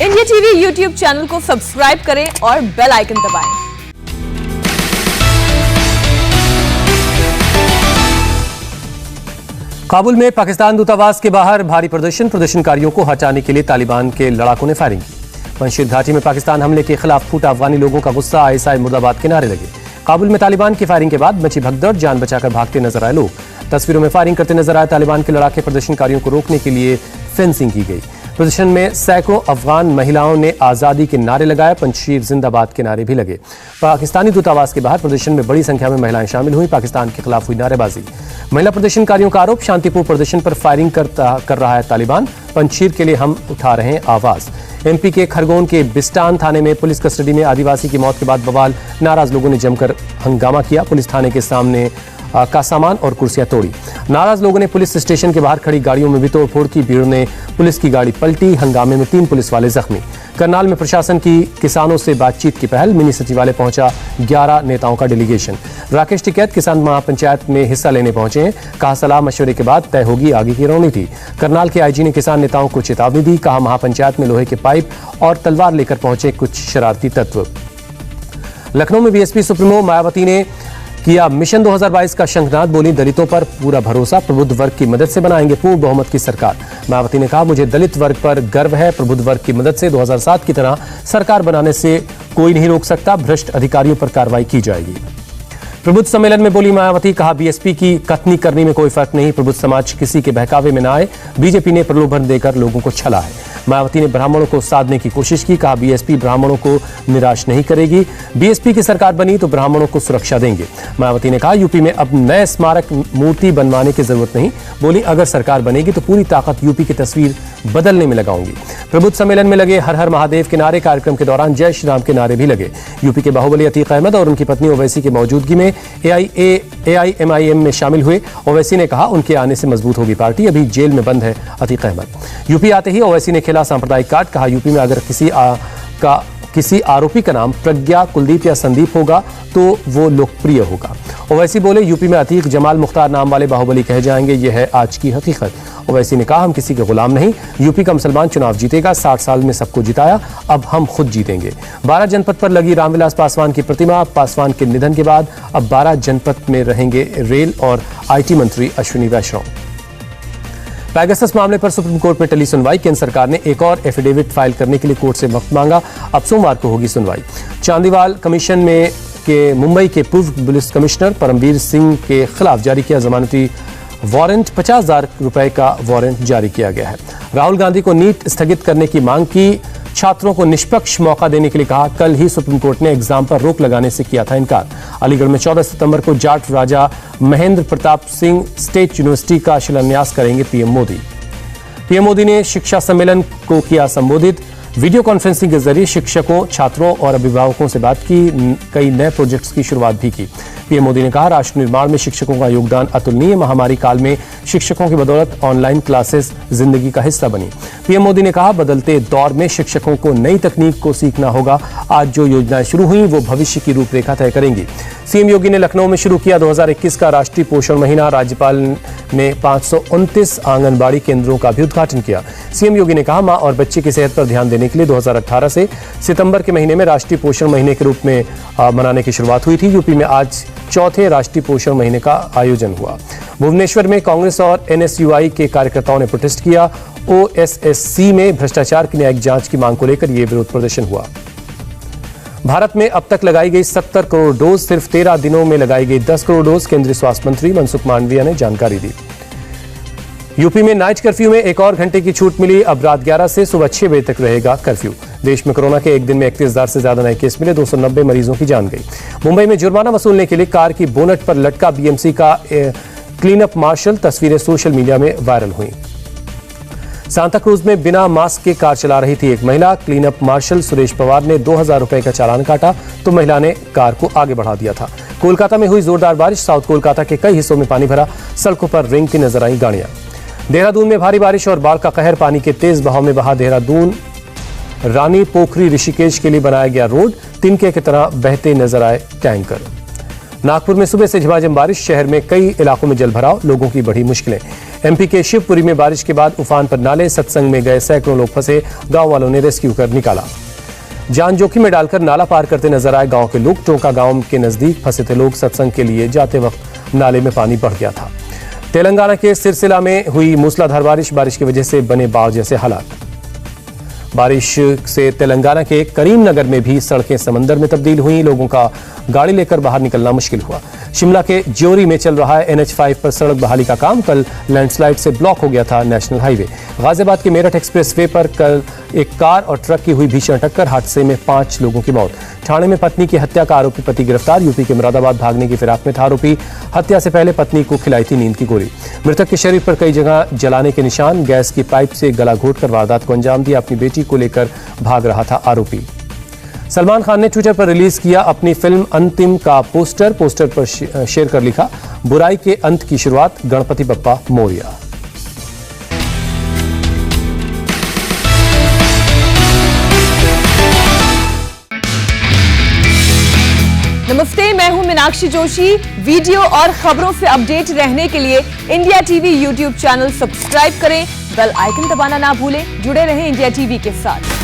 India TV YouTube channel को subscribe करें और बेल आइकन दबाएं। काबुल में पाकिस्तान दूतावास के बाहर भारी प्रदर्शनकारियों को हटाने के लिए तालिबान के लड़ाकों ने फायरिंग की। पंजशीर घाटी में पाकिस्तान हमले के खिलाफ फूटा अफगानी लोगों का गुस्सा, आईएसआई मुर्दाबाद के नारे लगे। काबुल में तालिबान की फायरिंग के बाद मची भगदड़, जान बचाकर भागते नजर आए लोग। तस्वीरों में फायरिंग करते नजर आए तालिबान के लड़ाके प्रदर्शनकारियों को रोकने के लिए फेंसिंग की गई। प्रदर्शन में सैकड़ों अफगान महिलाओं ने आजादी के नारे लगाए, पंजशीर जिंदाबाद के नारे भी लगे। पाकिस्तानी दूतावास के बाहर प्रदर्शन में बड़ी संख्या में महिलाएं शामिल हुई। पाकिस्तान के खिलाफ हुई नारेबाजी। महिला प्रदर्शनकारियों का आरोप, शांतिपूर्ण प्रदर्शन पर फायरिंग कर रहा है तालिबान। पंजशीर के लिए हम उठा रहे हैं आवाज। एमपी के खरगोन के बिस्टान थाने में पुलिस कस्टडी में आदिवासी की मौत के बाद बवाल, नाराज लोगों ने जमकर हंगामा किया। पुलिस थाने के सामने का सामान और कुर्सियां तोड़ी। नाराज लोगों ने पुलिस स्टेशन के बाहर खड़ी गाड़ियों में भी तोड़फोड़ की। भीड़ ने पुलिस की गाड़ी पलटी। हंगामे में 3 पुलिस वाले जख्मी। करनाल में प्रशासन की किसानों से बातचीत की पहल, मिनी सचिवालय पहुंचा 11 नेताओं का डेलीगेशन। राकेश टिकैत किसान महापंचायत में हिस्सा लेने पहुंचे हैं। कहा सलाह मशवरे के बाद तय होगी आगे की रणनीति। करनाल के आईजी ने किसान नेताओं को चेतावनी दी। कहा महापंचायत में लोहे के पाइप और तलवार लेकर पहुंचे कुछ शरारती तत्व। लखनऊ में बीएसपी सुप्रीमो मायावती ने किया मिशन 2022 का शंखनाद, बोली दलितों पर पूरा भरोसा, प्रबुद्ध वर्ग की मदद से बनाएंगे पूर्ण बहुमत की सरकार। मायावती ने कहा मुझे दलित वर्ग पर गर्व है, प्रबुद्ध वर्ग की मदद से 2007 की तरह सरकार बनाने से कोई नहीं रोक सकता, भ्रष्ट अधिकारियों पर कार्रवाई की जाएगी। प्रबुद्ध सम्मेलन में बोली मायावती, कहा बीएसपी की कथनी करनी में कोई फर्क नहीं, प्रबुद्ध समाज किसी के बहकावे में न आए, बीजेपी ने प्रलोभन देकर लोगों को छला है। मायावती ने ब्राह्मणों को साधने की कोशिश की। कहा बीएसपी ब्राह्मणों को निराश नहीं करेगी, बीएसपी की सरकार बनी तो ब्राह्मणों को सुरक्षा देंगे। मायावती ने कहा यूपी में अब नए स्मारक मूर्ति बनवाने की जरूरत नहीं, बोली अगर सरकार बनेगी तो पूरी ताकत यूपी की तस्वीर बदलने में लगाऊंगी। प्रबुद्ध सम्मेलन में लगे हर हर महादेव के नारे, कार्यक्रम के दौरान जय श्री राम के नारे भी लगे। यूपी के बाहुबली अतीक अहमद और उनकी पत्नी ओवैसी की मौजूदगी में AIMIM में शामिल हुए। ओवैसी ने कहा उनके आने से मजबूत होगी पार्टी, अभी जेल में बंद है अतीक अहमद। यूपी आते ही ओवैसी ने खेला सांप्रदायिक कार्ड। कहा यूपी में अगर किसी आरोपी का नाम प्रज्ञा, कुलदीप या संदीप होगा तो वो लोकप्रिय होगा। ओवैसी बोले यूपी में अतीक, जमाल, मुख्तार नाम वाले बाहुबली कहे जाएंगे, यह है आज की हकीकत। ओवैसी ने कहा हम किसी के गुलाम नहीं, यूपी का मुसलमान चुनाव जीतेगा, 60 साल में सबको जिताया, अब हम खुद जीतेंगे। 12 जनपद पर लगी रामविलास पासवान की प्रतिमा। पासवान के निधन के बाद अब 12 जनपद में रहेंगे रेल और IT मंत्री अश्विनी वैष्णव। पेगासस मामले पर सुप्रीम कोर्ट में टली सुनवाई। केंद्र सरकार ने एक और एफिडेविट फाइल करने के लिए कोर्ट से वक्त मांगा। अब सोमवार को होगी सुनवाई। चांदीवाल कमीशन में के मुंबई के पूर्व पुलिस कमिश्नर परमवीर सिंह के खिलाफ जारी किया जमानती वारंट, 50,000 रुपए का वारंट जारी किया गया है। राहुल गांधी को नीट स्थगित करने की मांग की। छात्रों को निष्पक्ष मौका देने के लिए कहा। कल ही सुप्रीम कोर्ट ने एग्जाम पर रोक लगाने से किया था इनकार। अलीगढ़ में 14 सितंबर को जाट राजा महेंद्र प्रताप सिंह स्टेट यूनिवर्सिटी का शिलान्यास करेंगे पीएम मोदी। पीएम मोदी ने शिक्षा सम्मेलन को किया संबोधित। वीडियो कॉन्फ्रेंसिंग के जरिए शिक्षकों, छात्रों और अभिभावकों से बात की। कई नए प्रोजेक्ट्स की शुरुआत भी की। पीएम मोदी ने कहा राष्ट्र निर्माण में शिक्षकों का योगदान अतुलनीय, महामारी काल में शिक्षकों की बदौलत ऑनलाइन क्लासेस जिंदगी का हिस्सा बनी। पीएम मोदी ने कहा बदलते दौर में शिक्षकों को नई तकनीक को सीखना होगा। आज जो योजनाएं शुरू हुई वो भविष्य की रूपरेखा तय करेंगी। सीएम योगी ने लखनऊ में शुरू किया 2021 का राष्ट्रीय पोषण महीना। राज्यपाल ने 529 आंगनबाड़ी केंद्रों का भी उद्घाटन किया। सीएम योगी ने कहा मां और बच्चे की सेहत पर ध्यान देने के लिए 2018 से सितंबर के महीने में राष्ट्रीय पोषण महीने के रूप में मनाने की शुरुआत हुई थी। यूपी में आज चौथे राष्ट्रीय पोषण महीने का आयोजन हुआ। भुवनेश्वर में कांग्रेस और NSUI के कार्यकर्ताओं ने प्रोटेस्ट किया। OSSC में भ्रष्टाचार की न्यायिक जांच की मांग को लेकर यह विरोध प्रदर्शन हुआ। भारत में अब तक लगाई गई 70 करोड़ डोज, सिर्फ 13 दिनों में लगाई गई 10 करोड़ डोज, केंद्रीय स्वास्थ्य मंत्री मनसुख मांडविया ने जानकारी दी। यूपी में नाइट कर्फ्यू में एक और घंटे की छूट मिली। अब रात 11 से सुबह 6 बजे तक रहेगा कर्फ्यू। देश में कोरोना के एक दिन में 31,000 से ज्यादा नए केस मिले, 290 मरीजों की जान गई। मुंबई में जुर्माना वसूलने के लिए कार की बोनट पर लटका BMC का क्लीन अप मार्शल, तस्वीरें सोशल मीडिया में वायरल हुई। सांता क्रूज में बिना मास्क के कार चला रही थी एक महिला। Clean up marshal Suresh Pawar ने 2,000 रुपए का चालान काटा तो महिला ने कार को आगे बढ़ा दिया था। कोलकाता में हुई जोरदार बारिश। साउथ कोलकाता के कई हिस्सों में पानी भरा, सड़कों पर रेंगती नजर आई गाड़ियां। देहरादून में भारी बारिश और बाढ़ का कहर, पानी के तेज बहाव में बहा देहरादून रानी पोखरी ऋषिकेश के लिए बनाया गया रोड, तिनके की तरह बहते नजर आए टैंकर। नागपुर में सुबह से झमाझम बारिश, शहर में कई इलाकों में जलभराव, लोगों की बढ़ी मुश्किलें। एमपी के शिवपुरी में बारिश के बाद उफान पर नाले, सत्संग में गए सैकड़ों लोग फंसे, गांव वालों ने रेस्क्यू कर निकाला। जान जोखिम में डालकर नाला पार करते नजर आए गांव के लोग। टोंका गांव के नजदीक फंसे थे लोग। सत्संग के लिए जाते वक्त नाले में पानी बढ़ गया था। तेलंगाना के सिरसिला में हुई मूसलाधार बारिश की वजह से बने बाढ़ जैसे हालात। बारिश से तेलंगाना के करीमनगर में भी सड़कें समंदर में तब्दील हुई। लोगों का गाड़ी लेकर बाहर निकलना मुश्किल हुआ। शिमला के ज्योरी में चल रहा है NH5 पर सड़क बहाली का काम। कल लैंडस्लाइड से ब्लॉक हो गया था नेशनल हाईवे। गाजियाबाद के मेरठ एक्सप्रेसवे पर कल एक कार और ट्रक की हुई भीषण टक्कर। हादसे में 5 लोगों की मौत। ठाणे में पत्नी की हत्या का आरोपी पति गिरफ्तार। यूपी के मुरादाबाद भागने की फिराक में था आरोपी। हत्या से पहले पत्नी को खिलाई थी नींद की गोली। मृतक के शरीर पर कई जगह जलाने के निशान। गैस की पाइप से गला घोंटकर वारदात को अंजाम दिया। अपनी बेटी को लेकर भाग रहा था आरोपी। सलमान खान ने ट्विटर पर रिलीज किया अपनी फिल्म अंतिम का पोस्टर पर शेयर कर लिखा, बुराई के अंत की शुरुआत, गणपति बप्पा मोरिया। नमस्ते, मैं हूं मीनाक्षी जोशी। वीडियो और खबरों से अपडेट रहने के लिए India TV YouTube channel subscribe करें, बेल आइकन दबाना ना भूलें। जुड़े रहें इंडिया टीवी के साथ।